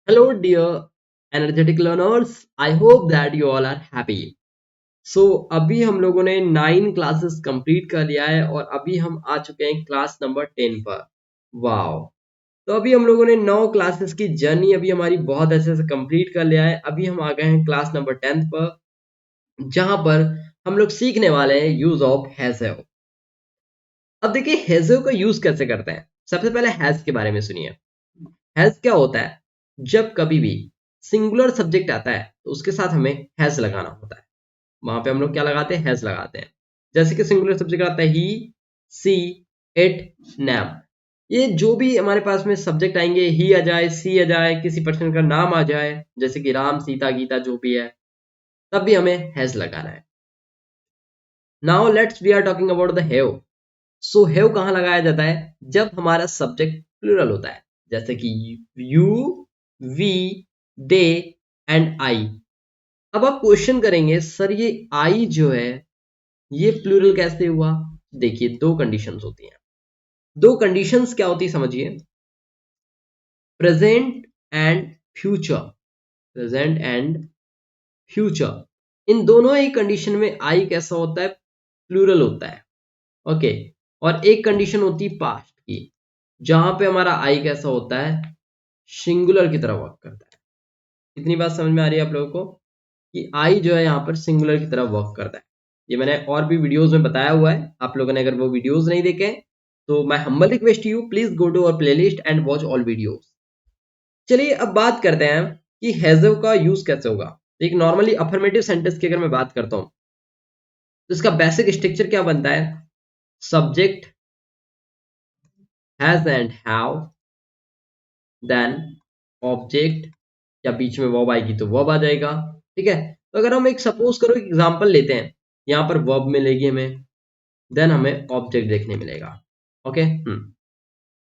Hello, dear energetic learners. I hope that you all are happy. So अभी हम लोगों ने 9 क्लासेस कंप्लीट कर लिया है और अभी हम आ चुके हैं क्लास नंबर 10 पर। वाओ। तो अभी हम लोगों ने 9 क्लासेस की जर्नी अभी हमारी बहुत अच्छे से कंप्लीट कर लिया है। अभी हम आ गए हैं क्लास नंबर 10 पर, जहां पर हम लोग सीखने वाले हैं यूज ऑफ हैज़। अब देखिए हैज़ का यूज कैसे करते हैं। सबसे पहले हैज के बारे में सुनिए। हैज क्या होता है? जब कभी भी सिंगुलर सब्जेक्ट आता है तो उसके साथ हमें हैज लगाना होता है। वहां पे हम लोग क्या लगाते हैं? हैज लगाते हैं। जैसे कि सिंगुलर सब्जेक्ट आता है ही, सी, इट, नैम। ये जो भी हमारे पास में सब्जेक्ट आएंगे, ही आ जाए, सी आ जाए, किसी पर्सन का नाम आ जाए, जैसे कि राम, सीता, गीता, जो भी है, तब भी हमें हैज लगाना है। Now let's we are talking about the have. So have कहाँ लगाया जाता है? जब हमारा सब्जेक्ट प्लूरल होता है, जैसे कि you, we, they and I. अब आप क्वेश्चन करेंगे, सर ये आई जो है ये प्लूरल कैसे हुआ? देखिए, दो कंडीशंस होती हैं। दो कंडीशंस क्या होती है समझिए। Present and future. Present and future, इन दोनों ही कंडीशन में आई कैसा होता है? प्लूरल होता है। ओके। और एक कंडीशन होती है पास्ट की, जहां पे हमारा आई कैसा होता है? सिंगुलर की तरह वर्क करता है। इतनी बात समझ में आ रही है आप लोगों को कि आई जो है यहाँ पर सिंगुलर की तरह वर्क करता है। ये मैंने और भी वीडियोस में बताया हुआ है। आप लोगों ने अगर वो वीडियोस नहीं देखे तो मैं humble request you, please go to our playlist and watch all videos. चलिए अब बात करते हैं कि हैज़व का यूज कैसे होगा। एक नॉर्मली अफर्मेटिव सेंटेंस की अगर मैं बात करता हूँ तो इसका बेसिक स्ट्रक्चर क्या बनता है? Subject has and have, then object, या बीच में वर्ब आएगी तो वर्ब आ जाएगा। ठीक है। तो अगर हम एक सपोज करो एग्जांपल लेते हैं, यहाँ पर वर्ब मिलेगी हमें, देन हमें ऑब्जेक्ट देखने मिलेगा। ओके।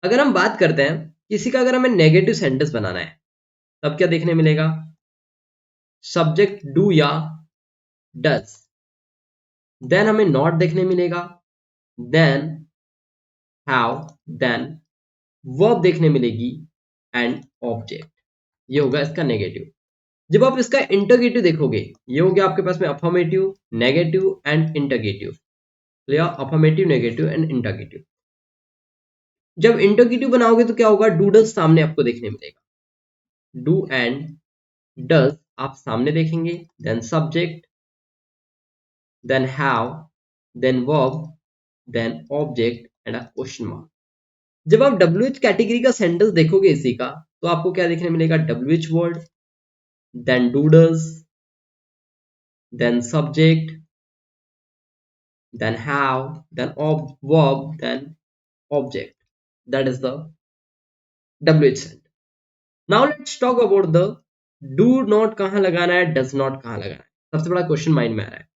अगर हम बात करते हैं किसी का, अगर हमें नेगेटिव सेंटेंस बनाना है, तब क्या देखने मिलेगा? सब्जेक्ट डू या डज, देन हमें नॉट देखने मिलेगा, देन हैव, देन वर्ब देखने मिलेगी एंड ऑब्जेक्ट। ये होगा इसका नेगेटिव। जब आप इसका इंटरगेटिव देखोगे, ये हो गया आपके पास में affirmative, negative and interrogative. Clear? Affirmative, negative and interrogative. जब इंटरगेटिव बनाओगे तो क्या होगा? डूडल्स सामने आपको देखने मिलेगा। डू एंड डज आप सामने देखेंगे, then subject, then have, then verb, then object and a question mark. जब आप WH कैटेगरी का सेंटेंस देखोगे इसी का, तो आपको क्या देखने मिलेगा? WH word, then doodles, then subject, then have, then verb, then object. That is the WH sentence. Now let's talk about the do not कहाँ लगाना है, does not कहाँ लगाना है। सबसे बड़ा क्वेश्चन माइंड में आ रहा है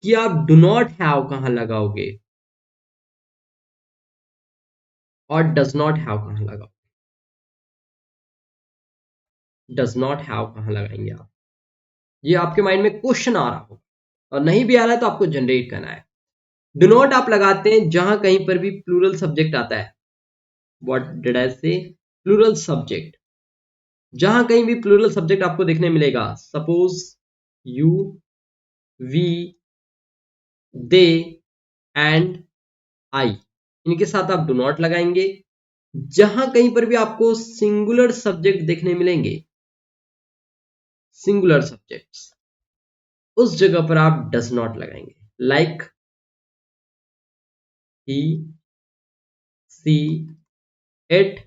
कि आप do not have कहाँ लगाओगे और does not have कहाँ लगाओगे। does not have कहाँ लगाएंगे आप? ये आपके माइंड में क्वेश्चन आ रहा होगा, और नहीं भी आ रहा है तो आपको जनरेट करना है। डू नॉट आप लगाते हैं जहां कहीं पर भी प्लूरल सब्जेक्ट आता है। What did I say? Plural subject. जहां कहीं भी प्लूरल सब्जेक्ट आपको देखने मिलेगा, suppose you, we, they and I, इनके साथ आप डू नॉट लगाएंगे। जहां कहीं पर भी आपको सिंगुलर सब्जेक्ट देखने मिलेंगे, सिंगुलर सब्जेक्ट्स, उस जगह पर आप डज नॉट लगाएंगे। लाइक ही, सी, इट,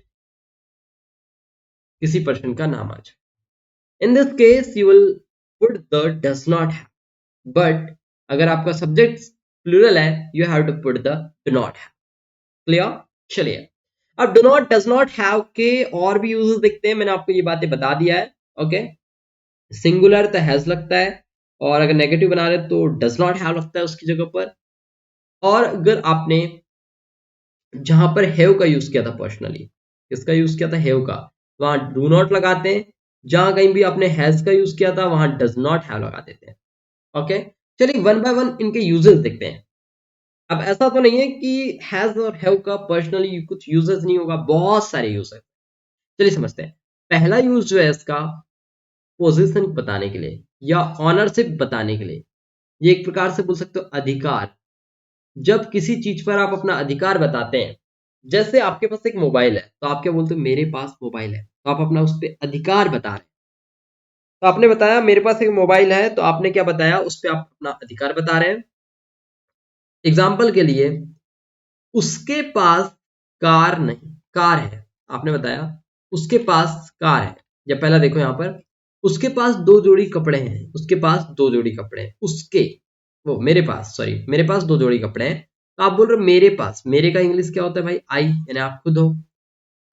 किसी पर्सन का नाम आ जाए। In this case you will put the does not have, but अगर आपका सब्जेक्ट प्लूरल है, you have to put the do not have. Clear? चलिए, अब do not, does not have के और भी यूजेस दिखते हैं। मैंने आपको ये बातें बता दिया है। ओके। सिंगुलर तो हैज लगता है, और अगर नेगेटिव बना रहे तो डज नॉट हैव लगता है उसकी जगह पर। और अगर आपने जहां पर हैव का यूज किया था, पर्सनली किसका यूज किया था? हैव का, वहां डू नॉट लगाते हैं। जहां कहीं भी आपने हैज का यूज किया था, वहां डज नॉट हैव लगा देते हैं। ओके। चलिए वन बाय वन इनके यूजेस देखते हैं। अब ऐसा तो नहीं है कि हैज और हैव का पर्सनली कुछ यूजेस नहीं होगा, बहुत सारे यूज है। चलिए समझते हैं। पहला यूज जो है इसका पोजीशन बताने के लिए या ऑनरशिप बताने के लिए, ये एक प्रकार से बोल सकते हो अधिकार। जब किसी चीज पर आप अपना अधिकार बताते हैं, जैसे आपके पास एक मोबाइल है तो आप क्या बोलते हो, मेरे पास मोबाइल है, तो आप अपना उस पर अधिकार बता रहे हैं। तो आपने बताया मेरे पास एक मोबाइल है, तो आपने क्या बताया, उस पर आप अपना अधिकार बता रहे हैं। एग्जाम्पल के लिए, उसके पास कार नहीं, कार है, आपने बताया उसके पास कार है। या पहला देखो यहां पर, उसके पास दो जोड़ी कपड़े हैं, उसके पास दो जोड़ी कपड़े हैं, उसके, वो मेरे पास, सॉरी मेरे पास दो जोड़ी कपड़े हैं। तो आप बोल रहे हो मेरे पास, मेरे का इंग्लिश क्या होता है भाई, आई, यानी आप खुद हो।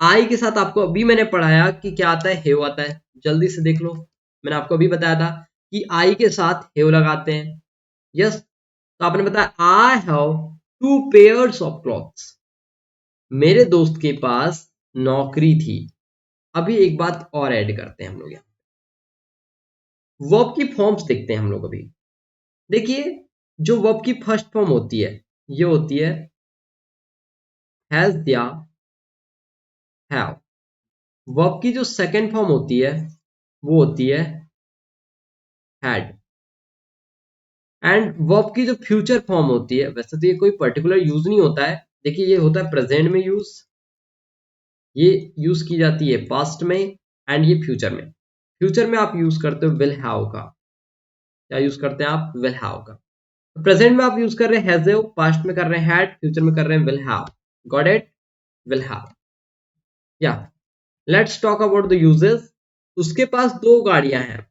आई के साथ आपको अभी मैंने पढ़ाया कि क्या आता है, हेव आता है, जल्दी से देख लो। मैंने आपको अभी बताया था कि आई के साथ हेव लगाते हैं। यस, तो आपने बताया I have two pairs of clothes, मेरे दोस्त के पास नौकरी थी। अभी एक बात और ऐड करते हैं हम लोग, यहाँ वर्ब की फॉर्म्स देखते हैं हम लोग अभी। देखिए, जो वर्ब की फर्स्ट फॉर्म होती है, ये होती है हैज या हैव। वर्ब की जो सेकंड फॉर्म होती है वो होती है हैड। एंड वर्ब की जो फ्यूचर फॉर्म होती है, वैसे तो ये कोई पर्टिकुलर यूज नहीं होता है, देखिए ये होता है प्रेजेंट में यूज, ये यूज की जाती है पास्ट में, एंड ये फ्यूचर में। फ्यूचर में आप यूज करते हो विल हैव का, क्या यूज करते हैं आप, विल हैव का। प्रेजेंट में आप यूज कर रहे हैं हैज, पास्ट में कर रहे हैं हैड, फ्यूचर में कर रहे हैं will have. Got it, will have. या let's talk about the uses. उसके पास दो गाड़ियां हैं,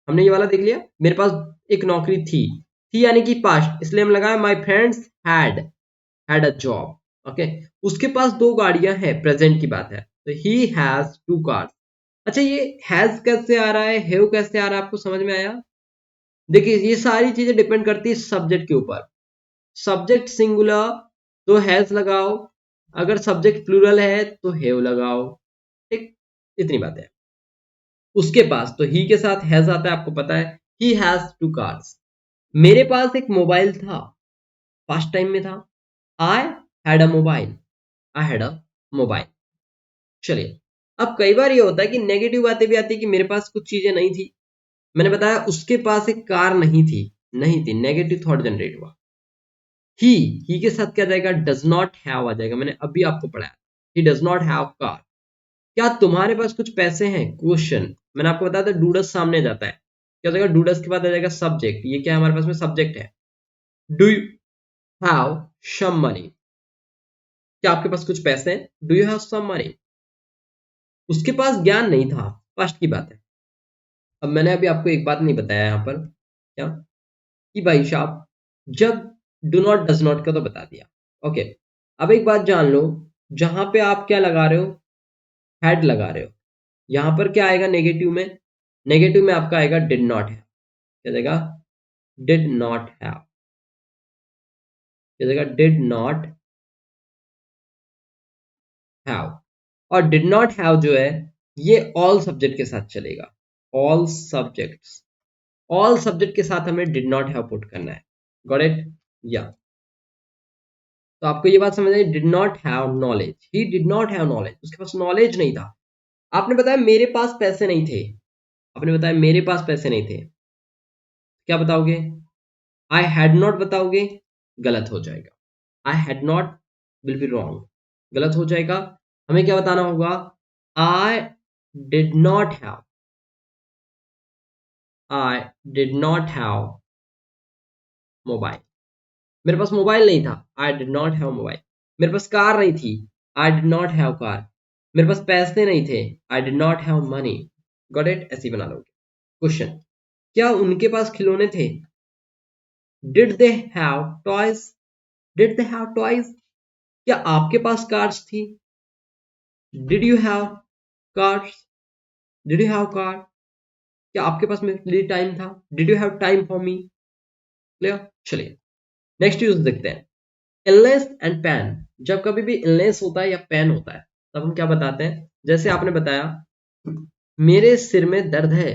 हमने ये वाला देख लिया। मेरे पास एक नौकरी थी यानी कि पास्ट, इसलिए हम लगाए my friends had a job. Okay, उसके पास दो गाड़ियां हैं, प्रेजेंट की बात है, तो ही हैज टू कार्स। अच्छा, ये हैज कैसे आ रहा है, हैव कैसे आ रहा है, आपको समझ में आया? देखिए, ये सारी चीजें डिपेंड करती है सब्जेक्ट के ऊपर। सब्जेक्ट सिंगुलर तो हैज लगाओ, अगर सब्जेक्ट प्लूरल है तो हैव लगाओ। ठीक, इतनी बात है। उसके पास तो ही के साथ हैज आता है, आपको पता है, ही हैज टू कार्स। मेरे पास एक मोबाइल था, पास्ट टाइम में था, I had a mobile, I had a mobile. चलिए, अब कई बार ये होता है कि नेगेटिव बातें भी आती है कि मेरे पास कुछ चीजें नहीं थी। मैंने बताया उसके पास एक कार नहीं थी, नेगेटिव थॉट जनरेट हुआ। ही के साथ क्या जाएगा, डज नॉट हैव आ जाएगा, मैंने अभी आपको पढ़ाया, he does not have car. क्या तुम्हारे पास कुछ पैसे हैं, क्वेश्चन, मैंने आपको बताया था डूडस सामने जाता है, क्या हो जाएगा, डूडस के बाद आ जाएगा सब्जेक्ट, ये क्या है हमारे पास में सब्जेक्ट है। Do you have some money, क्या आपके पास कुछ पैसे हैं, do you have some money. उसके पास ज्ञान नहीं था, पास्ट की बात है। अब मैंने अभी आपको एक बात नहीं बताया यहाँ पर, क्या, कि भाई साहब, जब डू नॉट डज नॉट का तो बता दिया। ओके, अब एक बात जान लो, जहां पे आप क्या लगा रहे हो, हैड लगा रहे हो, यहां पर क्या आएगा नेगेटिव में, नेगेटिव में आपका आएगा डिड नॉट है, क्या देगा, डिड नॉट हैव, क्या देगा, डिड नॉट हैव। और डिड नॉट हैव जो है, ये ऑल सब्जेक्ट के साथ चलेगा, ऑल सब्जेक्ट्स, ऑल सब्जेक्ट के साथ हमें डिड नॉट हैव पुट करना है। Got it? या, तो आपको ये बात समझ आई, did not have knowledge, he did not have knowledge, उसके पास नॉलेज नहीं था। आपने बताया मेरे पास पैसे नहीं थे, आपने बताया मेरे पास पैसे नहीं थे, क्या बताओगे, आई हैड नॉट बताओगे, गलत हो जाएगा, I had not will be wrong, गलत हो जाएगा। हमें क्या बताना होगा, आई did not have, I did not have mobile, मेरे पास मोबाइल नहीं था, आई डिड नॉट हैव मोबाइल। मेरे पास कार नहीं थी, आई डिड नॉट हैव कार। मेरे पास पैसे नहीं थे, आई did not have money. Got it? ऐसे ही बना लोगे। क्वेश्चन, क्या उनके पास खिलौने थे, did they have toys, did they have toys. क्या आपके पास कार्स थी, did you have cars, did you have car. क्या आपके पास मेरे लिए टाइम था, did you have time for me. Clear? चलिए, नेक्स्ट यूज देखते हैं, इलनेस एंड पैन। जब कभी भी इलनेस होता है या पैन होता है, तब हम क्या बताते हैं, जैसे आपने बताया मेरे सिर में दर्द है,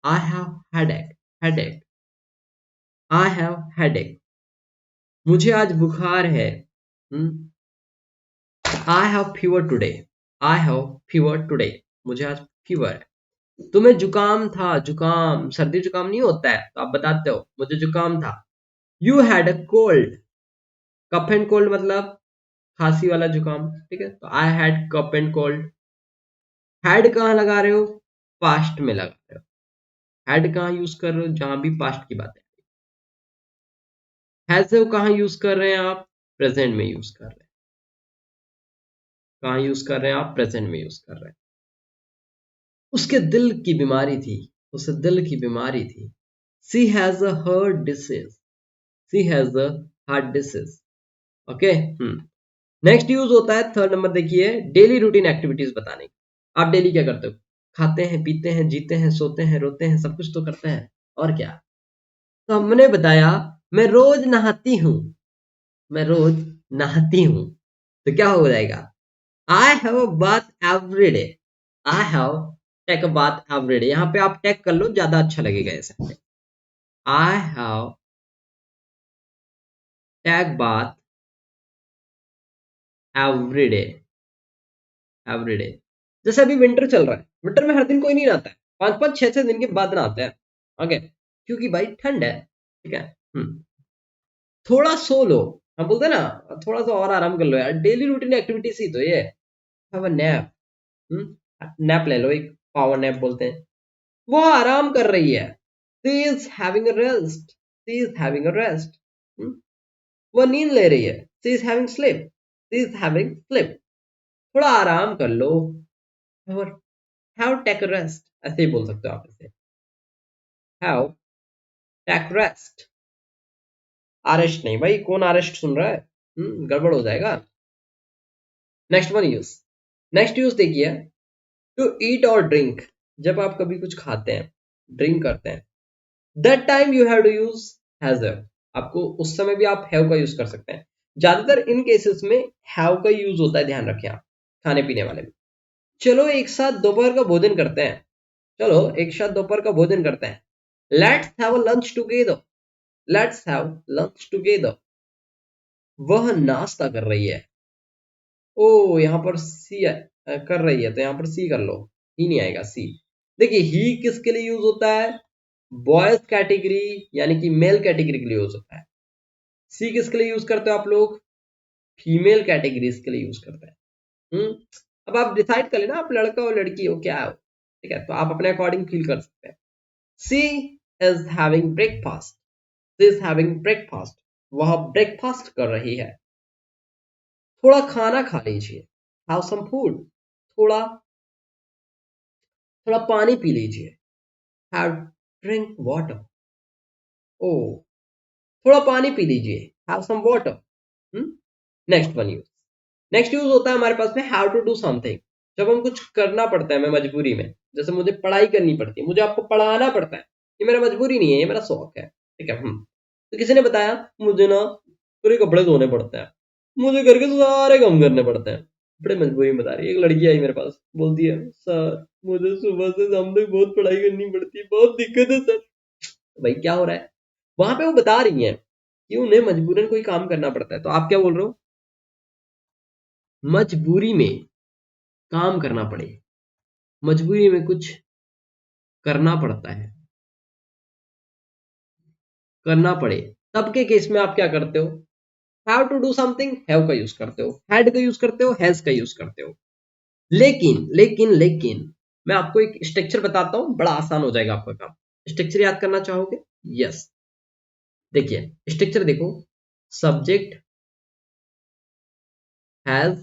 I have headache, headache, I have headache. मुझे आज बुखार है, I have fever today, I have fever today, मुझे आज फीवर है। तुम्हें जुकाम था, जुकाम सर्दी जुकाम नहीं होता है तो आप बताते हो मुझे जुकाम था। You had a cold, cough and cold मतलब खांसी वाला जुकाम, ठीक है, तो I had cough and cold. Had कहाँ लगा रहे हो, पास्ट में लगा रहे हो। हैड कहाँ यूज कर रहे हो, जहां भी पास्ट की बात है। हैज कहाँ यूज कर रहे हैं आप, प्रेजेंट में यूज कर रहे हैं। कहाँ यूज कर रहे हैं आप, प्रेजेंट में यूज कर रहे हैं। उसके दिल की बीमारी थी, उसे दिल की बीमारी थी। She has a heart disease, she has a heart disease. Okay. Next use होता है थर्ड नंबर, देखिए डेली रूटीन एक्टिविटीज बताने की। आप डेली क्या करते हो, खाते हैं, पीते हैं, जीते हैं, सोते हैं, रोते हैं, सब कुछ तो करते हैं, और क्या। तो हमने बताया मैं रोज नहाती हूं, मैं रोज नहाती हूं, तो क्या हो जाएगा, I have a bath every day, I have take a bath every day. यहाँ पे आप टेक कर लो, ज्यादा अच्छा लगेगा ऐसे। I have take bath every day, every day. जैसे अभी विंटर चल रहा है, विंटर में हर दिन कोई नहीं नहाता है, 5-5 6-6 दिन के बाद नहाते हैं। ओके, क्योंकि भाई ठंड है, ठीक है। थोड़ा सो लो, हम बोलते हैं ना थोड़ा सा और आराम कर लो यार, डेली रूटीन एक्टिविटीज ही तो ये। हैव अ नैप, नैप ले लो, एक पावर नैप बोलते हैं। वो आराम कर रही है, she is having a rest, she is having a rest. वो नींद ले रही है, she is having sleep, she is having sleep. थोड़ा आराम कर लो, और हैव टेक रेस्ट, ऐसे ही बोल सकते हो आप इसे, हैव टेक रेस्ट। अरेस्ट नहीं भाई, कौन अरेस्ट सुन रहा है, गड़बड़ हो जाएगा। Next one use, next use देखिए, टू ईट और ड्रिंक। जब आप कभी कुछ खाते हैं, ड्रिंक करते हैं, that time you have to use has. आपको उस समय भी आप हैव का यूज कर सकते हैं। ज्यादातर इन केसेस में हैव का यूज होता है, ध्यान रखें आप, खाने पीने वाले में। चलो एक साथ दोपहर का भोजन करते हैं, चलो एक साथ दोपहर का भोजन करते हैं, let's have a lunch together, let's have lunch together. वह नाश्ता कर रही है, ओ यहाँ पर सी कर रही है, तो यहाँ पर सी कर लो, ही नहीं आएगा सी। देखिए ही किसके लिए यूज होता है, बॉयज कैटेगरी यानी कि मेल कैटेगरी के लिए यूज होता है। सी किसके लिए यूज करते हो आप लोग, फीमेल कैटेगरीज के लिए यूज करते हैं। अब आप डिसाइड कर लेना, आप लड़का हो लड़की हो क्या हो, ठीक है, तो आप अपने अकॉर्डिंग फील कर सकते हैं। She is having breakfast, she is having breakfast, वह ब्रेकफास्ट कर रही है। थोड़ा खाना खा लीजिए, हैव सम फूड, थोड़ा थोड़ा पानी पी लीजिए, हैव ड्रिंक वाटर। ओ, थोड़ा पानी पी लीजिए, have some water. Next one use, next use होता है हमारे पास में हैव टू डू समथिंग। जब हम कुछ करना पड़ता है, मैं मजबूरी में, जैसे मुझे पढ़ाई करनी पड़ती है, मुझे आपको पढ़ाना पड़ता है, ये मेरा मजबूरी नहीं है, ये मेरा शौक है, ठीक है। तो किसी ने बताया मुझे ना पूरे कपड़े धोने पड़ते हैं, मुझे घर के सारे काम करने पड़ते हैं, बड़े मजबूरी में बता रही है। एक लड़की आई मेरे पास, बोलती है सर मुझे सुबह से शाम तक बहुत पढ़ाई करनी पड़ती है, बहुत दिक्कत है सर। भाई क्या हो रहा है, वहां पे वो बता रही हैं कि उन्हें मजबूरन कोई काम करना पड़ता है, तो आप क्या बोल रहे हो, मजबूरी में काम करना पड़े, मजबूरी में कुछ करना पड़ता है, करना पड़े, तब के केस में आप क्या करते हो, have to do something, have का यूज करते हो, हैड का यूज करते हो, हैज का यूज करते हो। लेकिन लेकिन लेकिन मैं आपको एक स्ट्रक्चर बताता हूं, बड़ा आसान हो जाएगा आपका काम। स्ट्रक्चर याद करना चाहोगे, यस। देखिए स्ट्रक्चर देखो, सब्जेक्ट हैज,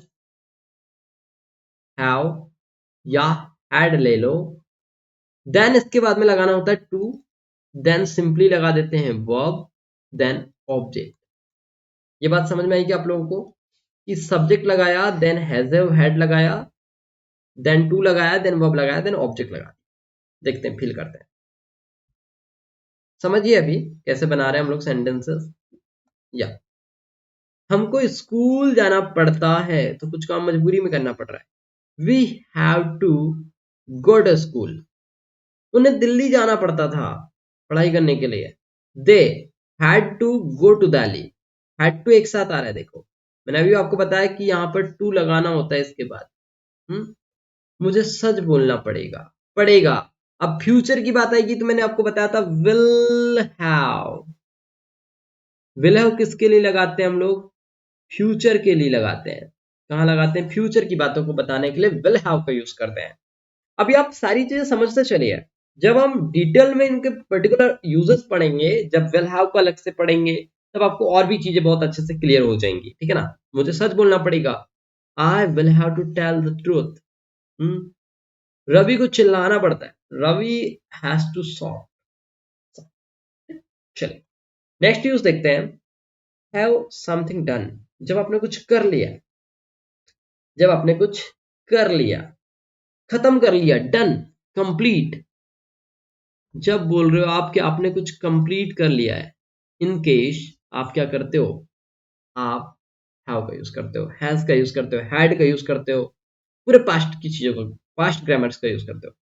हैव या हैड ले लो, देन इसके बाद में लगाना होता है टू, देन सिंपली लगा देते हैं वर्ब, देन ऑब्जेक्ट। ये बात समझ में आएगी आप लोगों को, कि सब्जेक्ट लगाया, देन हैज हैड लगाया, देन टू लगाया, देन वर्ब लगाया, देन ऑब्जेक्ट लगाया। देखते हैं, फिल करते हैं, समझिए अभी कैसे बना रहे हैं हम लोग सेंटेंसेस। या हमको स्कूल जाना पड़ता है, तो कुछ काम मजबूरी में करना पड़ रहा है, we have to go to school. उन्हें दिल्ली जाना पड़ता था पढ़ाई करने के लिए, they had to go to Delhi. Had to एक साथ आ रहा है, देखो मैंने अभी आपको बताया कि यहाँ पर टू लगाना होता है इसके बाद। मुझे सच बोलना पड़ेगा, पड़ेगा। अब फ्यूचर की बात आएगी तो मैंने आपको बताया था विल हैव। विल हैव किसके लिए लगाते हैं हम लोग? फ्यूचर के लिए लगाते हैं। कहाँ लगाते हैं? फ्यूचर की बातों को बताने के लिए विल हैव का यूज करते हैं। अभी आप सारी चीजें समझते चलिए, जब हम डिटेल में इनके पर्टिकुलर यूजेस पढ़ेंगे, जब विल हैव को अलग से पढ़ेंगे, तब आपको और भी चीजें बहुत अच्छे से क्लियर हो जाएंगी, ठीक है ना। मुझे सच बोलना पड़ेगा, I will have to tell the truth. Ravi को चिल्लाना पड़ता है, रवि हैज टू सॉफ्ट। चलिए नेक्स्ट यूज देखते हैं, हैव समथिंग डन। जब आपने कुछ कर लिया, जब आपने कुछ कर लिया, खत्म कर लिया, डन, कंप्लीट। जब बोल रहे हो आप कि आपने कुछ कंप्लीट कर लिया है, इन केस आप क्या करते हो? आप हैव का यूज करते हो, हैज का यूज करते हो, हैड का यूज करते हो, पूरे पास्ट की चीजों को, पास्ट ग्रामर्स का यूज करते हो।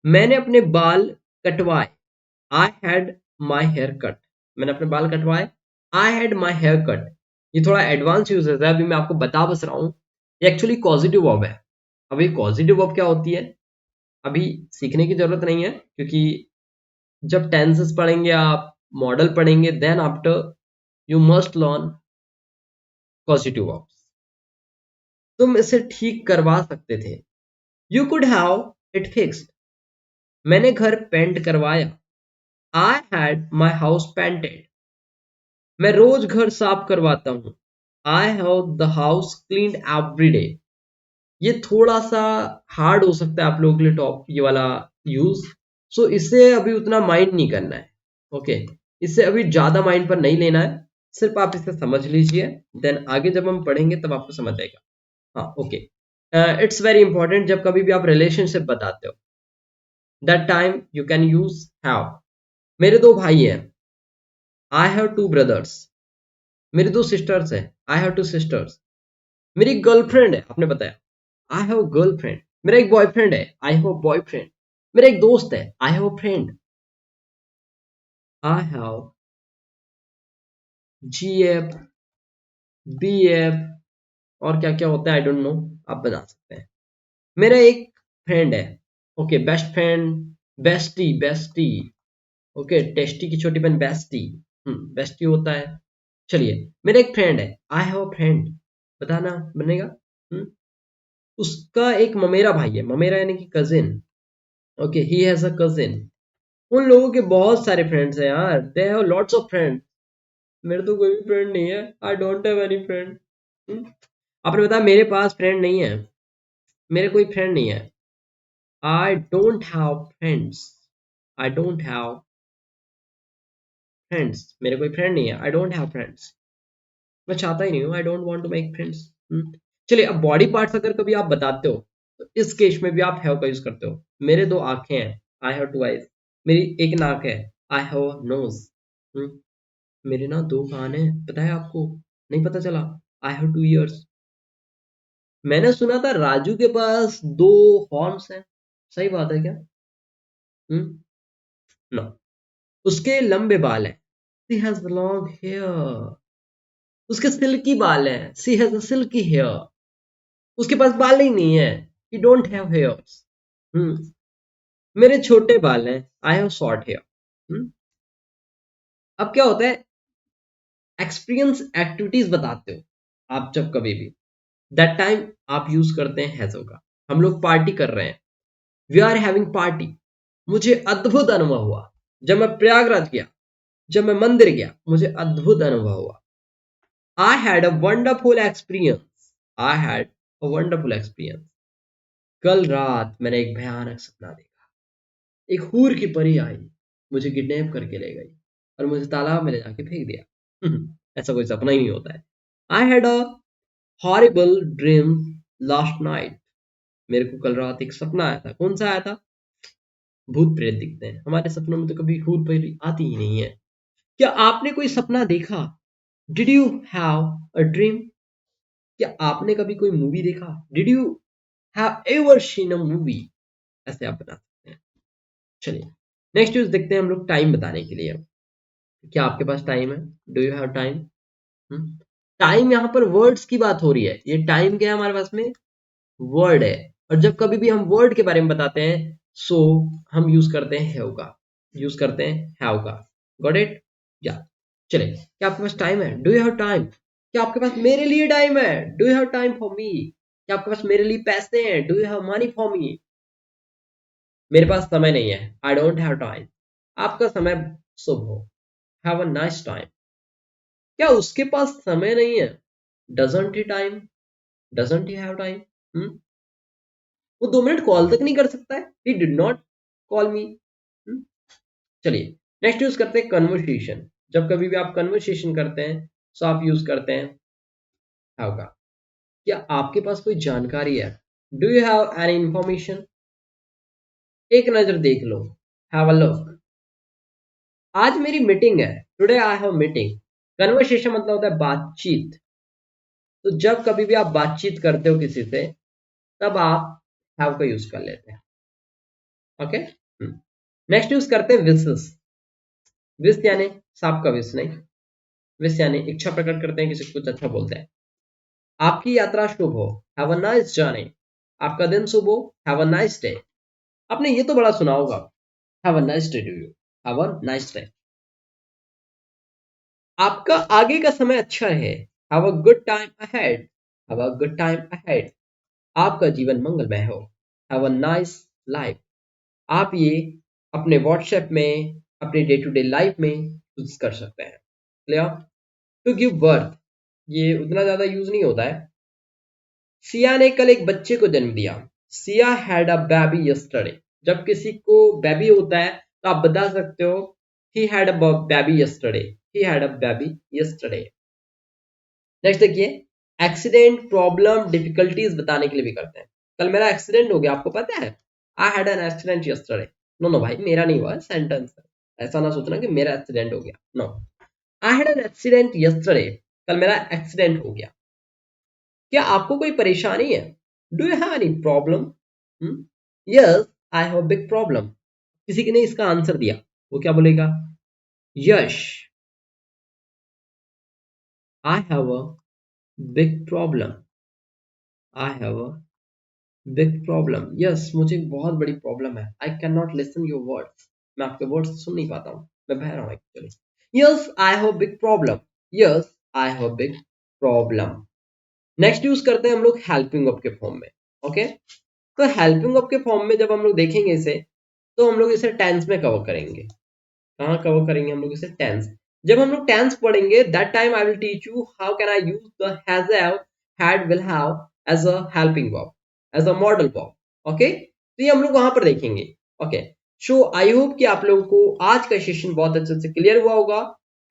मैंने अपने बाल कटवाए, I had my hair cut. मैंने अपने बाल कटवाए, I had my hair cut. ये थोड़ा एडवांस यूज है, अभी मैं आपको बता बस रहा हूं। ये एक्चुअली पॉजिटिव वर्ब है। अब ये पॉजिटिव वर्ब क्या होती है, अभी सीखने की जरूरत नहीं है, क्योंकि जब टेंसेस पढ़ेंगे आप, मॉडल पढ़ेंगे, then after you must learn positive verbs. तुम इसे ठीक करवा सकते थे, you could have it fixed. मैंने घर पेंट करवाया, I had my house painted. मैं रोज घर साफ करवाता हूं, I have the house cleaned every day. ये थोड़ा सा हार्ड हो सकता है आप लोगों के लिए, टॉप ये वाला यूज। सो इसे अभी उतना माइंड नहीं करना है, ओके। इसे अभी ज्यादा माइंड पर नहीं लेना है, सिर्फ आप इसे समझ लीजिए, देन आगे जब हम पढ़ेंगे तब आपको समझ आएगा। हाँ, ओके। इट्स वेरी इंपॉर्टेंट, जब कभी भी आप रिलेशनशिप बताते हो, that time you can use have. मेरे दो भाई हैं, आई हैव टू ब्रदर्स। मेरी दो सिस्टर्स हैं, आई हैव टू सिस्टर्स। मेरी गर्लफ्रेंड है, आपने बताया, आई हैव गर्लफ्रेंड। मेरा एक बॉयफ्रेंड है, आई हैव बॉयफ्रेंड। मेरा एक दोस्त है, I have friend. I have G F, B F, और क्या क्या होता है आई डोंट नो, आप बता सकते हैं। मेरा एक फ्रेंड है, okay, best friend, bestie, bestie, okay, tasty की छोटी बहन बेस्टी, बेस्टी होता है। चलिए, मेरा एक फ्रेंड है, आई हैव अ फ्रेंड, बताना बनेगा। हम्म उसका एक ममेरा भाई है, ममेरा यानी कि cousin, okay, he has a cousin. उन लोगों के बहुत सारे फ्रेंड्स हैं यार, they have lots of friends. मेरे तो कोई भी फ्रेंड नहीं है, I don't have any friend. आपने बताया मेरे पास फ्रेंड नहीं है, मेरे कोई फ्रेंड नहीं है, I don't have friends, I don't have friends. मेरे कोई फ्रेंड नहीं है, आई डोंट हैव फ्रेंड्स। मैं चाहता ही नहीं हूँ, I don't want to make friends. चलिए, अब बॉडी पार्ट्स अगर कभी आप बताते हो, तो इस केस में भी आप हैव का यूज करते हो। मेरे दो आंखें हैं, आई हैव टू आईज। मेरी एक नाक है, आई हैव नोज। मेरे ना दो कान हैं, पता है आपको? नहीं पता चला? I have two years. मैंने सुना था राजू के पास दो हॉर्न्स हैं, सही बात है क्या? नो, उसके लंबे बाल हैं, सी हैज लॉन्ग हेयर। उसके सिल्की बाल हैं, सी हैज सिल्की हेयर। उसके पास बाल ही नहीं है, ही डोंट हैव हेयर्स। मेरे छोटे बाल हैं, आई हैव शॉर्ट हेयर। अब क्या होता है, एक्सपीरियंस एक्टिविटीज बताते हो आप जब कभी भी, दैट टाइम आप यूज करते हैं हैज का। हम लोग पार्टी कर रहे हैं, वी आर हैविंग पार्टी। मुझे अद्भुत अनुभव हुआ जब मैं प्रयागराज गया, जब मैं मंदिर गया, मुझे अद्भुत अनुभव हुआ। I had a wonderful experience, I had a wonderful experience. कल रात मैंने एक भयानक सपना देखा, एक हूर की परी आई, मुझे किडनैप करके ले गई और मुझे तालाब में ले जाके फेंक दिया। ऐसा कोई सपना ही नहीं होता है। I had a horrible dream last night. मेरे को कल रात एक सपना आया था, कौन सा आया था? भूत प्रेत दिखते हैं हमारे सपनों में, तो कभी हूर परी आती ही नहीं है। क्या आपने कोई सपना देखा? Did you have a dream? क्या आपने कभी कोई मूवी देखा? Did you have ever seen a movie? ऐसे आप बता सकते हैं। चलिए नेक्स्ट यूज देखते हैं हम लोग, टाइम बताने के लिए। क्या आपके पास टाइम है? Do you have time? Time यहाँ पर वर्ड्स की बात हो रही है, ये टाइम क्या है हमारे पास में? वर्ड है। और जब कभी भी हम वर्ड के बारे में बताते हैं सो हम यूज करते हैं हैव का, यूज करते हैं हैव का। Got it? या चले, क्या आपके पास टाइम है? Do you have time? क्या आपके पास मेरे लिए टाइम है? Do you have time for me? क्या आपके पास मेरे लिए पैसे हैं? Do you have money for me? मेरे पास समय नहीं है, आई डोंट हैव टाइम। आपका समय शुभ हो, हैव अ नाइस टाइम। क्या उसके पास समय नहीं है? Doesn't he time? Doesn't he have time? वो 2 मिनट कॉल तक नहीं कर सकता है? ही डिड नॉट कॉल मी। चलिए नेक्स्ट यूज करते हैं कन्वर्सेशन। जब कभी भी आप कन्वर्सेशन करते हैं तो आप यूज करते हैं हैव का। क्या आपके पास कोई जानकारी है? Do you have any information? एक नजर देख लो, हैव अ लुक। आज मेरी मीटिंग है, today I have meeting. Conversation मतलब होता है बातचीत। तो जब कभी भी आप बातचीत करते हो किसी से तब आप हैव का यूज कर लेते हैं। ओके, नेक्स्ट यूज करते हैं विशेस। विश यानी सांप का विश नहीं, विश यानी इच्छा प्रकट करते हैं, किसी को कुछ अच्छा बोलते हैं। आपकी यात्रा शुभ हो, हैव अ नाइस जर्नी। आपका दिन शुभ हो, हैव अ नाइस डे। आपने ये तो बड़ा सुना होगा, have a nice day to you, have a nice day. आपका आगे का समय अच्छा है, have a good time ahead, have a good time ahead. आपका जीवन मंगलमय हो, हैव अ नाइस लाइफ। आप ये अपने व्हाट्सएप में, अपने डे टू डे लाइफ में यूज कर सकते हैं। क्लियर? टू गिव बर्थ, ये उतना ज्यादा यूज नहीं होता है। सिया ने कल एक बच्चे को जन्म दिया, Siya had a baby yesterday. जब किसी को बेबी होता है तो आप बता सकते हो he had a baby yesterday, he had a baby yesterday. Next देखिए, एक्सीडेंट, प्रॉब्लम, डिफिकल्टीज बताने के लिए भी करते हैं। कल मेरा एक्सीडेंट हो गया, आपको पता है? I had an accident yesterday. No no भाई, मेरा नहीं हुआ, सेंटेंस है। ऐसा ना सोचना कि मेरा एक्सीडेंट हो गया, no. I had an accident yesterday, कल मेरा एक्सीडेंट हो गया। क्या आपको कोई परेशानी है? Do you have any problem? Yes, I have big problem. किसी ने इसका आंसर दिया, वो क्या बोलेगा? Yes, I have a big problem, I have a big problem. Yes, मुझे एक बहुत बड़ी प्रॉब्लम है। I can not listen your words, मैं आपके वर्ड्स सुन नहीं पाता हूँ, मैं बह रहा हूँ actually. Yes I have big problem, yes I have big problem. Next use करते हैं हम लोग हेल्पिंग ऑफ के फॉर्म में। ओके, तो हेल्पिंग ऑफ के फॉर्म में जब हम लोग देखेंगे इसे, तो हम लोग इसे टेंस में कवर करेंगे। कहाँ कवर करेंगे हम लोग इसे? टेंस। जब हम लोग टेंस पढ़ेंगे, that time I will teach you how can I use the has, have, had, will have as a helping verb, as a model verb. Okay, तो ये हम लोग वहां पर देखेंगे। ओके, सो आई होप कि आप लोगों को आज का सेशन बहुत अच्छे से क्लियर हुआ होगा,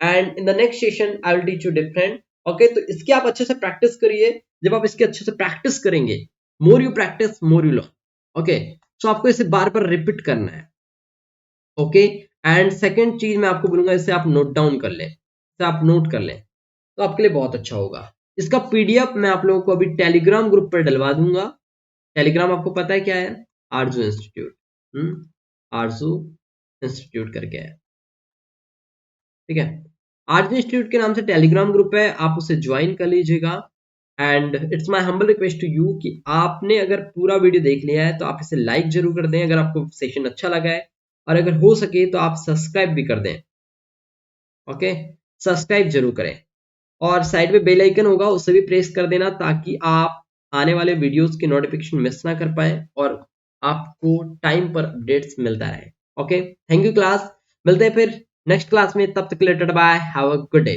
and in the next session I will teach you different. Okay, तो इसकी आप अच्छे से प्रैक्टिस करिए। जब आप इसके अच्छे से प्रैक्टिस करेंगे, more you practice more you learn. Okay, so आपको इसे बार बार रिपीट करना है। ओके, एंड सेकेंड चीज मैं आपको बोलूंगा, इसे आप नोट डाउन कर लें, इसे आप नोट कर लें तो आपके लिए बहुत अच्छा होगा। इसका पीडीएफ मैं आप लोगों को अभी टेलीग्राम ग्रुप पर डलवा दूंगा। टेलीग्राम आपको पता है क्या है? आरजू इंस्टीट्यूट, आरजू इंस्टीट्यूट करके है, ठीक है। आरजू इंस्टीट्यूट के नाम से टेलीग्राम ग्रुप है, आप उसे ज्वाइन कर लीजिएगा। And it's my humble request to you कि आपने अगर पूरा वीडियो देख लिया है तो आप इसे लाइक जरूर कर दें अगर आपको सेशन अच्छा लगा है, और अगर हो सके तो आप सब्सक्राइब भी कर दें। ओके, सब्सक्राइब जरूर करें, और साइड में बेल आइकन होगा उसे भी प्रेस कर देना, ताकि आप आने वाले वीडियोस की नोटिफिकेशन मिस ना कर पाए और आपको टाइम पर अपडेट्स मिलता रहे। ओके, थैंक यू क्लास, मिलते हैं फिर नेक्स्ट क्लास में, तब तक के लिए tata bye, have a good day.